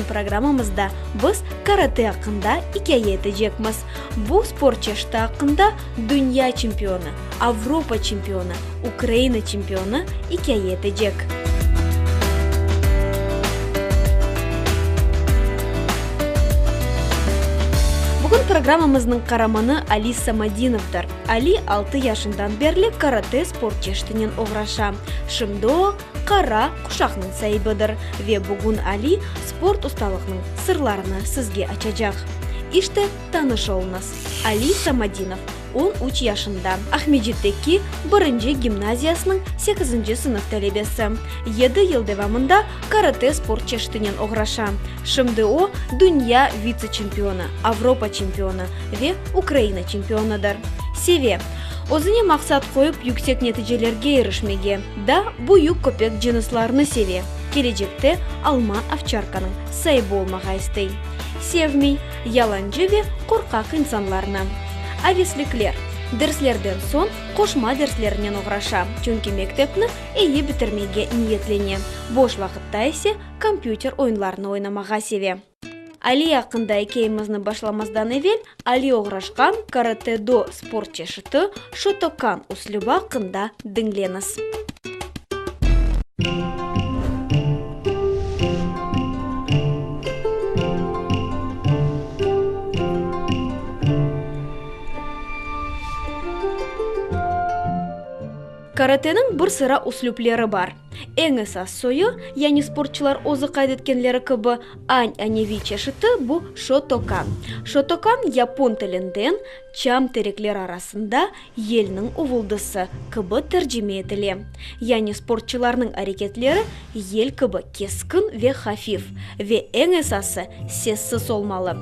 программамызда biz karate hakkında hikaye edecekmiz. Bu spor çeşidi hakkında dünya çempionu, Avrupa çempionu, Ukrayna çempionu hikaye edecek. Bugün programımızın kahramanı Ali Самадинов'dır. Ali 6 yaşından beri karate spor çeşidinin uğraşa. Şimdi o kara kuşakның sahibidir ve bugün Ali sport ustalığının sırlarını sizge açacak. İşte tanışılınız. Ali Самадинов 13 yaşında Ahmedjet'teki 1. gimnaziyasının 8. sınıf talebesi. 7 yıl devamında karate spor çeşidinin uğraşa. Şimdi o dünya vice-çempionu, Avrupa çempionu ve Ukrayna çempionudur. Seviye. Özüne maksat koyup yüksek neticelerge erişmege da bu yük köpek cinslarını seviye. Gelecekte Alman овчарканың sahibi olmağa istey. Sevmey, yalancı ve korkak insanlarını. Aveslikler. Derslerden son koşma derslerinden uğraşa. Çünkü mektepni iyi bitirmege niyetleniyor. Boş vakitta ise kompüter oyunlarını oynamağa seviye. Ali hakkında hikayemizni başlamazdan evvel Ali uğraşkan karate-do spor çeşidi Shotokan uslubu hakkında dinleniz. Karate'nin bir sıra uslupları var. En esas soyu, yani sporçular ozu kaydetkenleri gibi annevi çeşidi bu Shotokan. Shotokan Japon tilinden çam terekler arasında yelinin uvuldısı gibi tercüme edildi. Yani sporçularının hareketleri yel gibi keskin ve hafif ve en esası sessiz olmalı.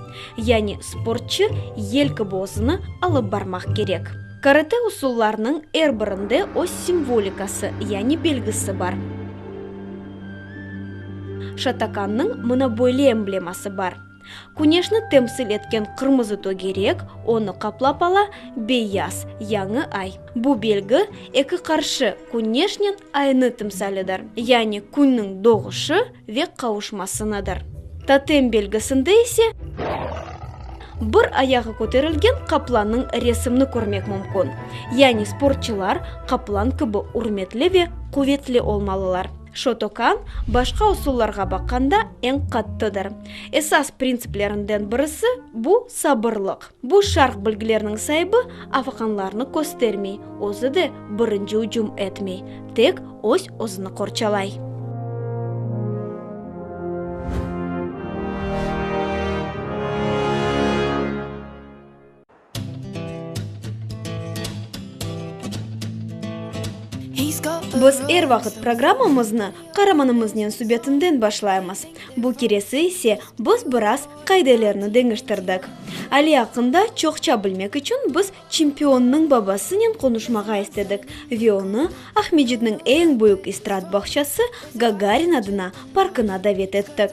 Yani sporçu yel gibi ozunu alıp barmak gerek. Karate usullarının her birinde o simvolikası yani belgisi var. Shotokanның mına böyle embleması var. Конечно, temsil etken kırmızı togerek onu kaplap ala beyaz yani ay. Bu belgi iki karşı güneşnin ayını timsalidir. Yani günün doğuşu ve kavuşmasınadır. Totem belgisinde ise bir ayağı ko'tarilgan kaplanın resimini ko'rmak mumkin. Yani sporçular kaplan gibi hurmatli ve kuvvetli olmalılar. Shotokan başka usullarga bakanda en kattıdır. Esas prinsiplerinden birisi bu sabırlık. Bu şark bilgilerinin sahibi afganlarını göstermey, o'zi de birinci hücum etmey, tek o'zini korchalay. Biz her vakit programmamızını kahramanımızın sübetinden başlayamız. Bu keresi ise biz biraz kaydelerini deniştirdik. Ali hakkında çokça bilmek için biz çempionun babasının konuşmağa istedik ve onu Ahmedjet'nin en büyük istrat bahçesi Gagarin adına parkına davet ettik.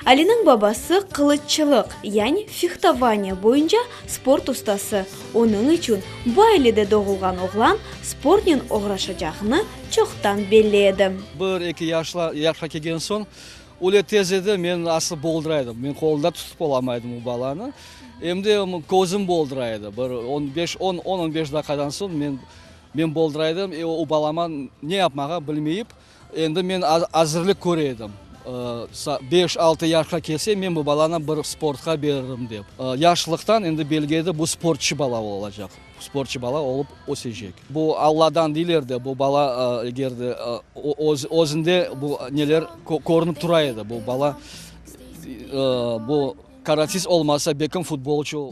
Ali'nin babası kılıççılık yani fihtovanya boyunca sport ustası. Onun için bu ailede doğulgan oğlan sportla uğraşacağını çoktan belli edi. 1-2 yaşa kelген soң öyle tez edi men aslı bolduraydım. Men kolda tutup olamaydım bu balаны. Endi ko'zim bolduraydı. 10-15 dakikadan soң men bolduraydım. O balama ne yapmağa bilmeyip endi men hazırlık ko'raydım. 5-6 yaşa kelse men bu balana bir sportga beririm deb. Yaşlıktan endi belgiydi bu sportçu bala olacak. Sportçu bala olup o'secek. Bu Allah'dan dilerdi. Bu bala egerdi o'zinde bu neler ko'rinib turaydı. Bu bala bu karatist olmasa bekim futbolcu.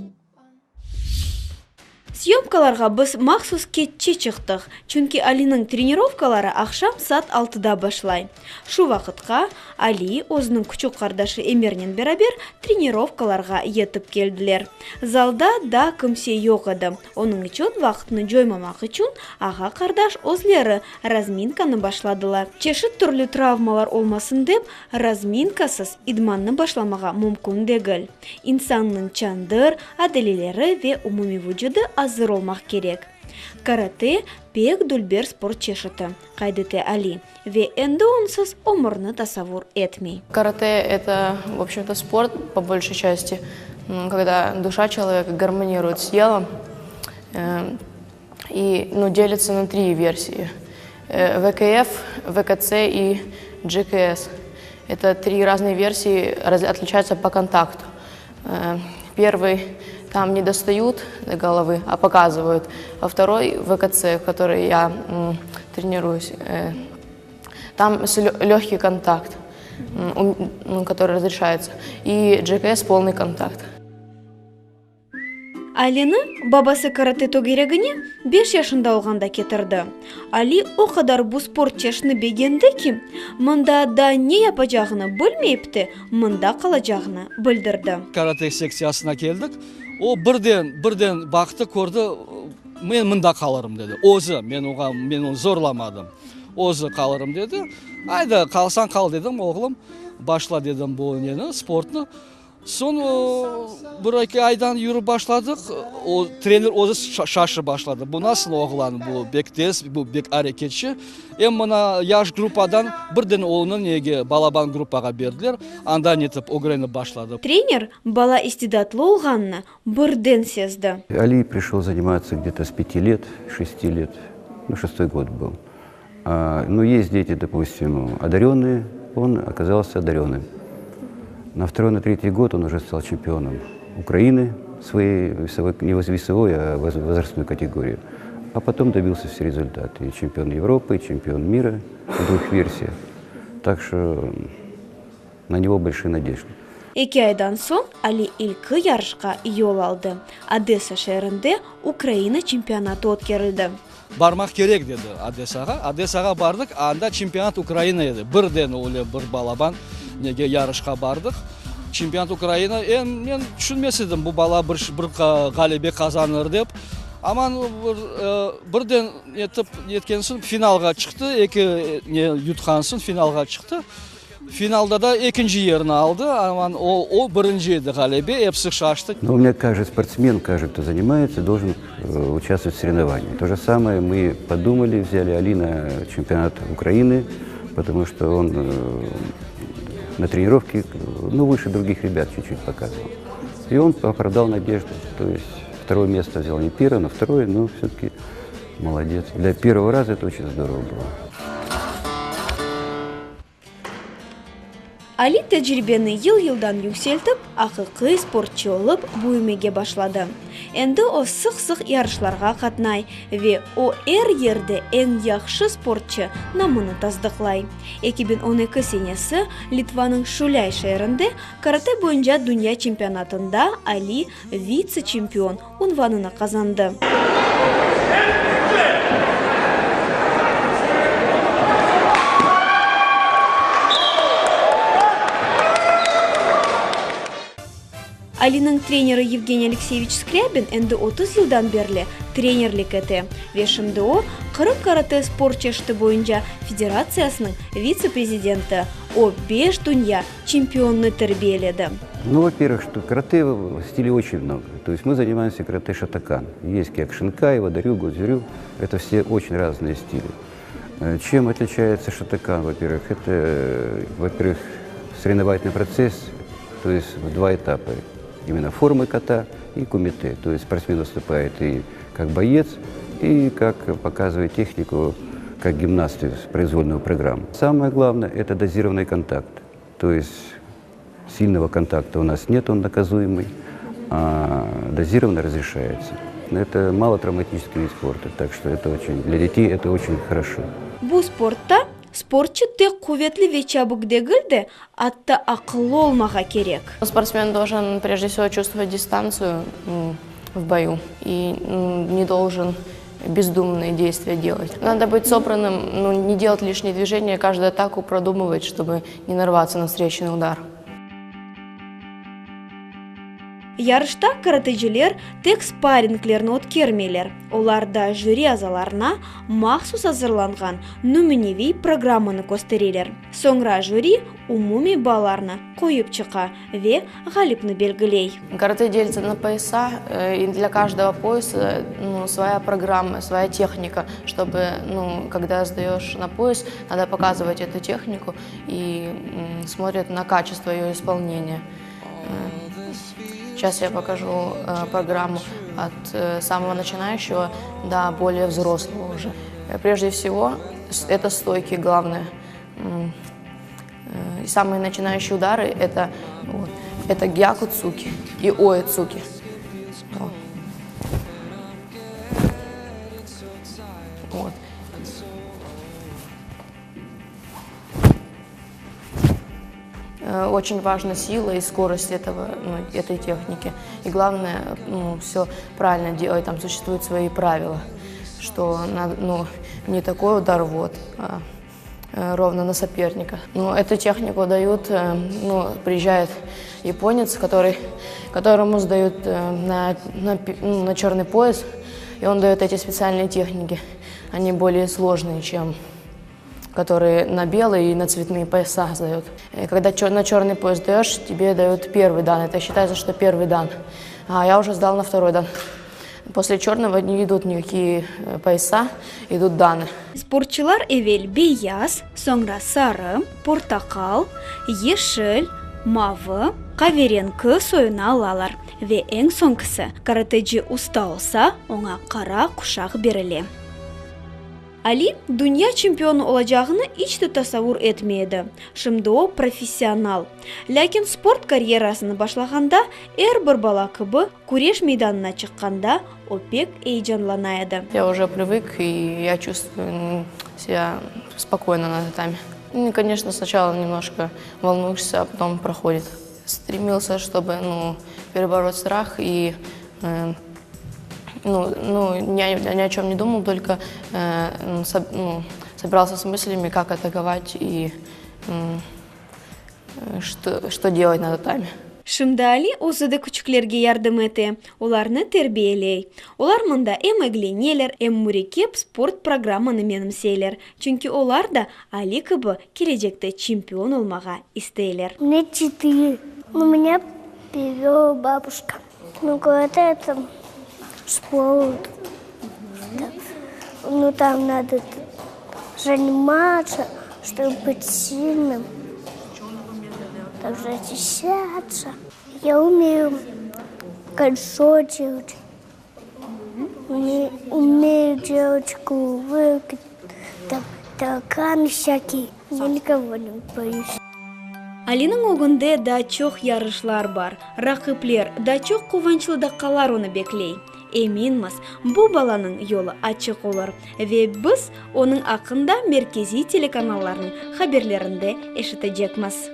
Syomkalarga biz maxsus ketçe çıktık. Çünkü Ali'nin trenirovkalары akşam saat 6'da başlay. Şu vakitka Ali o'zining küçük kardeşi Emir'nin beraber trenirovkalarga yetip geldiler. Zalda da kimse yok edi. Onun için vaqtni joymamak için ağa kardeş o'zlari razminkani başladılar. Çeşit türlü travmalar olmasın deb razminkasız idmanni başlamaga mumkin değil. İnsanның chandır, adalileri ve umumi vücudu hazır olmak gerek. Карате пек дульбер спорт чешыты, кайдыте Али. Ве энді онсыз омырны тасавур этмей. Карате – это, в общем-то, спорт, по большей части, когда душа человека гармонирует с телом и делится на 3 версии. ВКФ, ВКЦ и GKS. Это 3 разные версии, отличаются по контакту. Первый там не достают до головы, а показывают. А второй ВКЦ, в который я тренируюсь, там легкий контакт, который разрешается. И GKS полный контакт. Алины бабасы карате тогерегіне 5 yaşında olғанда кетірді. Али о қадар бұл спорт чешіні бегенді ки, мұнда да не yapacağını білмейіпті, мұнда қалacağını білдірді. Карате секциясына келдік. О бірден бақты көрді, мен мұнда қаларым деді. Өзі, мен оны зорламадым. Өзі қаларым деді. Айда, қалсан қал дедім, оғылым. Башла дедім бұл нені, спортны. Son 1-2 aydan yürü başladık. O trener özü şaşı başladı. Bu nasıl oğlan, bu bek tez, bu bek hareketçi. Hem bana yaş grupadan birden onun nege balaban grupaga berdiler. Andan etip öğrenip başladı. Тренер бала истидатlı olğanını birden sezdi. Али пришел заниматься где-то с 5 лет, 6 лет, 6-й год был. Но есть дети, допустим, одаренные, он оказался одаренным. На 2-й, на 3-й год он уже стал чемпионом Украины своей не весовой, а возрастной категории. А потом добился все результаты. И чемпион Европы, и чемпион мира в 2 версиях. Так что на него большие надежды. 2 aydan soң Али ilki yarışqa yol aldı. Одесса şehrinde Ukrayna çempionatı ötkürüldü. Barmak gerek dedi Одессаға. Одессаға бардық, анда чемпионат Украина еді. Бірден оле бір балабан неге ярышқа бардық. Чемпионат Украина, мен түсінмесідім бұл бала бір ғалебе қазаныр деп. Аман бірден еткен соң финалға шықты, 2 ютқан соң финалға шықты. Финалда да 2-нче жерін алды, аман о 1-нче еді ғалебе, епсік шашты. Но у меня каждый спортсмен, каждый, кто занимается, должен участвовать в соревнованиях. То же самое мы подумали, взяли Али на чемпионат Украины, потому что он на тренировке выше других ребят чуть-чуть показывал. И он оправдал надежду. То есть 2-е место взял не 1-е, но 2-е, но все-таки молодец. Для 1-го раза это очень здорово было. Али tecrübeni yıl-yıldan yükseltip, ақиқи спортчы olып, büyümege başladı. Endi o sık-sık yarışlarga katnay ve o yerde en yaxşı sportçı namını tasdiqlay. 2012 senesi Litvanın Şulay şehrinde karate boyunca dünya çempionatında Ali vice-çempion unvanını kazandı. Алинің тренері Евгений Алексеевич Скрябин әнді 30 жылдан берлі тренерлік еті. Ve şimdi o, Kırım Karate spor çeşidi boyunca Federatsiyasының вице-президенті. O 5 dünya чемпионны тәрбиеледі. Ну, во-первых, что карате стилей очень много. То есть мы занимаемся карате шатакан. Есть киокушинкай, вадарю, гозюрю. Это все очень разные стили. Чем отличается шатакан, во-первых? Это, во-первых, соревновательный процесс, то есть в 2 этапа. Именно формы ката и кумите. То есть спортсмен выступает и как боец, и как показывает технику, как гимнаст из произвольную программу. Самое главное – это дозированный контакт. То есть сильного контакта у нас нет, он наказуемый, а дозированно разрешается. Это малотравматический вид спорта, так что это для детей это очень хорошо. Bu sportta спортчы тек куветлі ве чабук дегілді, атта ақылы олмаға керек. Спортсмен должен прежде всего чувствовать дистанцию в бою и не должен бездумные действия делать. Надо быть собранным, не делать лишние движения, каждую атаку продумывать, чтобы не нарваться на встречный удар. Ярышта каратежилер тек спарринглерни өткермейлер. Оларда жюри азаларына махсус азырланган нуминеви программаны көстерелер. Соңра жюри умуми балларны коюп чыга ве галипны белгилей. Карате делится на пояса, и для каждого пояса своя программа, своя техника, чтобы, когда сдаешь на пояс, надо показывать эту технику и смотрят на качество ее исполнения. Сейчас я покажу программу от самого начинающего до более взрослого уже. Прежде всего, это стойки главное. Самые начинающие удары это гякуцуки и оэцуки. Вот. Очень важна сила и скорость этой техники. И главное, все правильно делать. Там существуют свои правила, что не такой удар а ровно на соперника. Эту технику дают, приезжает японец, которому сдают на черный пояс, и он дает эти специальные техники. Они более сложные, чем которые на белые и на цветные пояса сдают. И когда на черный пояс даешь, тебе дают первый дан. Это считается, что первый дан. А я уже сдал на второй дан. После черного не идут никакие пояса, идут даны. Спортчылар эвел бейяз, соңра сары, портакал, ешел, мавы, каверенкі союна алалар. Ве ең соңғысы, каратеджи уста олса, оңа қара құшақ беріле. Али dünya чемпионы olacağını hiç de tasavvur etmeydi. Şimdi o profesyonal. Lakin sport kariyerasını başlaganda bir bala kıbı күреш meydanına çıkkanda o pek heyecanlanaydı. Я уже привык, и я чувствую себя спокойно на татами. Конечно, сначала немножко волнуешься, а потом проходит. Стремился, чтобы перебороть страх и ни о чем не думал, только собирался с мыслями, как атаковать и что делать на татами. Шымда Али осыды күчүклерге ярдым эте, оларны тербиелей. Олар мында эмегленелер, мурекеп спорт программаны менімсейлер. Чүнки олар да Али кыбы келечекте чемпион олмага истейлер. Мне 4. Меня привела бабушка. Говорит, это спорт. Там надо заниматься, чтобы быть сильным. Также очищаться. Я умею кольцо делать. Умею делать кувырки, тараканы всякие. Я никого не боюсь. Алинын огунде да чок ярышлар бар. Ракыплер да чок кубанчылы даккалар оны беклей. Эминмиз, бу баланын жолу ачык олар. Ве биз онун акында меркезий телеканалларынын хаберлеринде эшитежекмиз.